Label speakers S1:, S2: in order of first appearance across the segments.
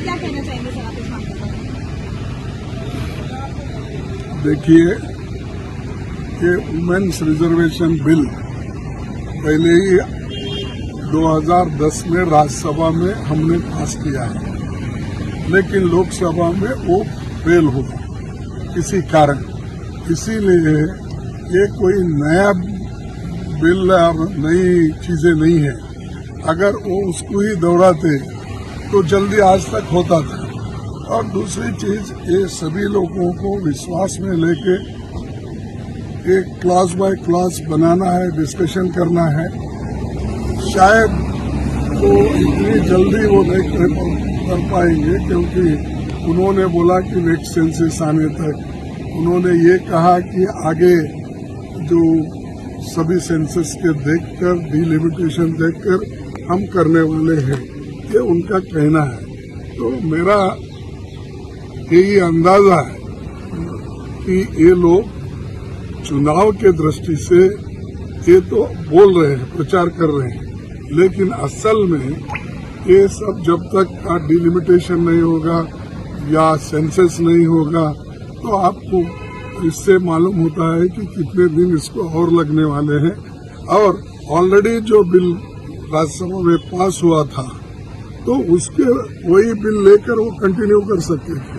S1: क्या कहना चाहेंगे सर आप इस मामले पर?
S2: देखिए, ये वुमेन्स रिजर्वेशन बिल पहले ही 2010 में राज्यसभा में हमने पास किया है, लेकिन लोकसभा में वो फेल हुआ किसी कारण। इसीलिए ये कोई नया बिल और नई चीजें नहीं है। अगर वो उसको ही दोहराते तो जल्दी आज तक होता था। और दूसरी चीज, ये सभी लोगों को विश्वास में लेके एक क्लास बाय क्लास बनाना है, डिस्कशन करना है। शायद वो इतनी जल्दी वो नहीं कर पाएंगे, क्योंकि उन्होंने बोला कि नेक्स्ट सेंसस आने तक उन्होंने ये कहा कि आगे जो सभी सेंसस के देखकर, डिलिमिटेशन देखकर हम करने वाले हैं, ये उनका कहना है। तो मेरा यही अंदाजा है कि ये लोग चुनाव के दृष्टि से ये तो बोल रहे हैं, प्रचार कर रहे हैं, लेकिन असल में ये सब जब तक डिलिमिटेशन नहीं होगा या सेंसस नहीं होगा तो आपको इससे मालूम होता है कि कितने दिन इसको और लगने वाले हैं। और ऑलरेडी जो बिल राज्यसभा में पास हुआ था तो उसके वही बिल लेकर वो कंटिन्यू कर सकते थे,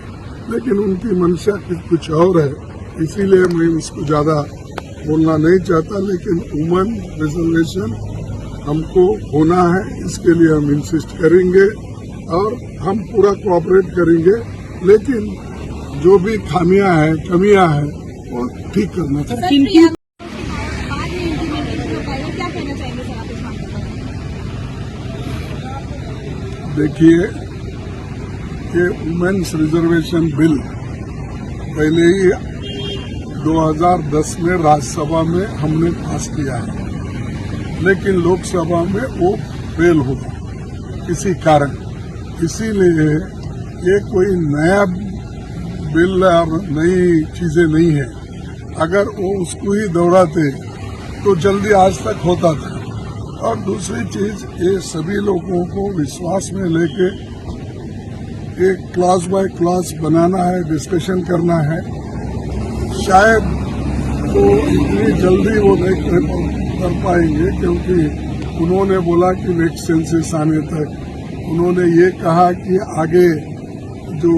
S2: लेकिन उनकी मंशा कुछ और है। इसीलिए मैं उसको ज्यादा बोलना नहीं चाहता, लेकिन वुमेन रिजर्वेशन हमको होना है, इसके लिए हम इंसिस्ट करेंगे और हम पूरा कोऑपरेट करेंगे। लेकिन जो भी खामियां हैं, कमियां हैं, वो ठीक करना चाहिए।
S1: क्या कहना चाहेंगे सर आप इस मामले पर?
S2: देखिए, ये वुमेन्स रिजर्वेशन बिल पहले ही 2010 में राज्यसभा में हमने पास किया है, लेकिन लोकसभा में वो फेल हुआ किसी कारण। इसीलिए ये कोई नया बिल और नई चीजें नहीं है। अगर वो उसको ही दोहराते तो जल्दी आज तक होता था। और दूसरी चीज, ये सभी लोगों को विश्वास में लेके एक क्लास बाय क्लास बनाना है, डिस्कशन करना है। शायद वो इतनी जल्दी वो नहीं कर पाएंगे, क्योंकि उन्होंने बोला कि नेक्स्ट सेंसस आने तक उन्होंने ये कहा कि आगे जो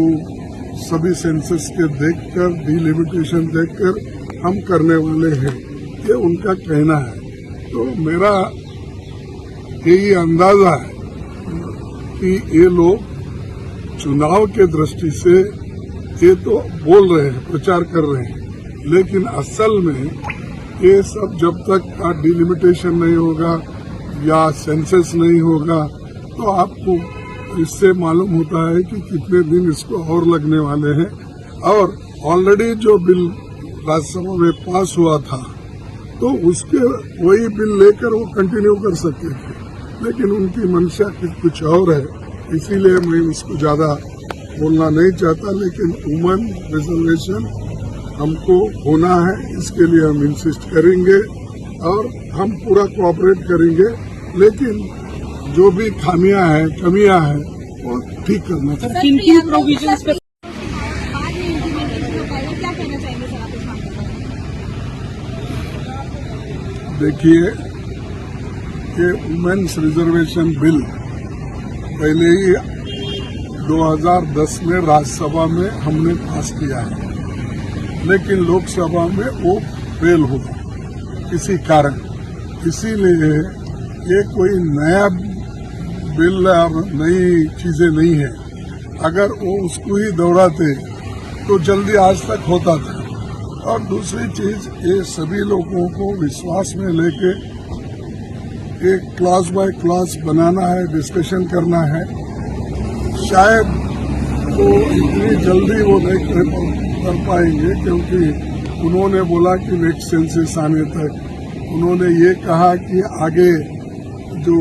S2: सभी सेंसस के देखकर, डिलिमिटेशन देखकर हम करने वाले हैं, ये उनका कहना है। तो मेरा यही अंदाजा है कि ये लोग चुनाव के दृष्टि से ये तो बोल रहे हैं, प्रचार कर रहे हैं, लेकिन असल में ये सब जब तक डिलिमिटेशन नहीं होगा या सेंसस नहीं होगा तो आपको इससे मालूम होता है कि कितने दिन इसको और लगने वाले हैं। और ऑलरेडी जो बिल राज्यसभा में पास हुआ था तो उसके वही बिल लेकर वो कंटिन्यू कर सकते थे, लेकिन उनकी मंशा कुछ और है। इसीलिए मैं उसको ज्यादा बोलना नहीं चाहता, लेकिन वुमेन रिजर्वेशन हमको होना है, इसके लिए हम इंसिस्ट करेंगे और हम पूरा कोऑपरेट करेंगे। लेकिन जो भी खामियां हैं, कमियां हैं, वो ठीक करना चाहिए।
S1: किन प्रोविजंस पे बाद में इम्प्लीमेंटेशन हो पाएगा, क्या कहना चाहेंगे सर आप इस मामले पर?
S2: देखिए, ये वुमेन्स रिजर्वेशन बिल पहले ही 2010 में राज्यसभा में हमने पास किया है, लेकिन लोकसभा में वो फेल हुआ किसी कारण। इसीलिए ये कोई नया बिल और नई चीजें नहीं है। अगर वो उसको ही दोहराते तो जल्दी आज तक होता था। और दूसरी चीज, ये सभी लोगों को विश्वास में लेके एक क्लास बाय क्लास बनाना है, डिस्कशन करना है। शायद वो इतनी जल्दी वो नहीं कर पाएंगे, क्योंकि उन्होंने बोला कि नेक्स्ट सेंसस आने तक उन्होंने ये कहा कि आगे जो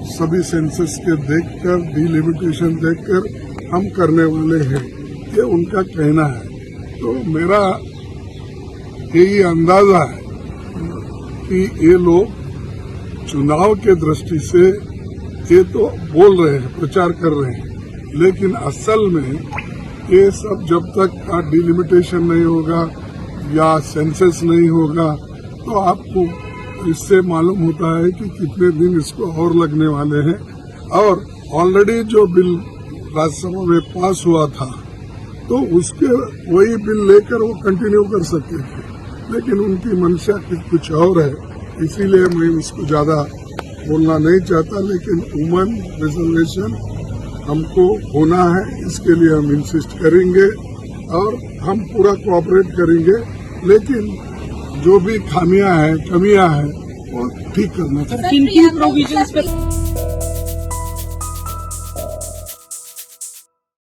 S2: सभी सेंसस के देखकर, डिलिमिटेशन देखकर हम करने वाले हैं, ये उनका कहना है। तो मेरा यही अंदाजा है कि ये लोग चुनाव के दृष्टि से ये तो बोल रहे हैं, प्रचार कर रहे हैं, लेकिन असल में ये सब जब तक का डिलिमिटेशन नहीं होगा या सेंसस नहीं होगा तो आपको इससे मालूम होता है कि कितने दिन इसको और लगने वाले हैं। और ऑलरेडी जो बिल राज्यसभा में पास हुआ था तो उसके वही बिल लेकर वो कंटिन्यू कर सकते थे, लेकिन उनकी मंशा कुछ और है, इसीलिए मैं इसको ज्यादा बोलना नहीं चाहता। लेकिन वुमेन रिजर्वेशन हमको होना है, इसके लिए हम इंसिस्ट करेंगे और हम पूरा कोऑपरेट करेंगे, लेकिन जो भी खामियां हैं, कमियां हैं वो ठीक करना चाहिए।
S1: किन प्रोविजंस पे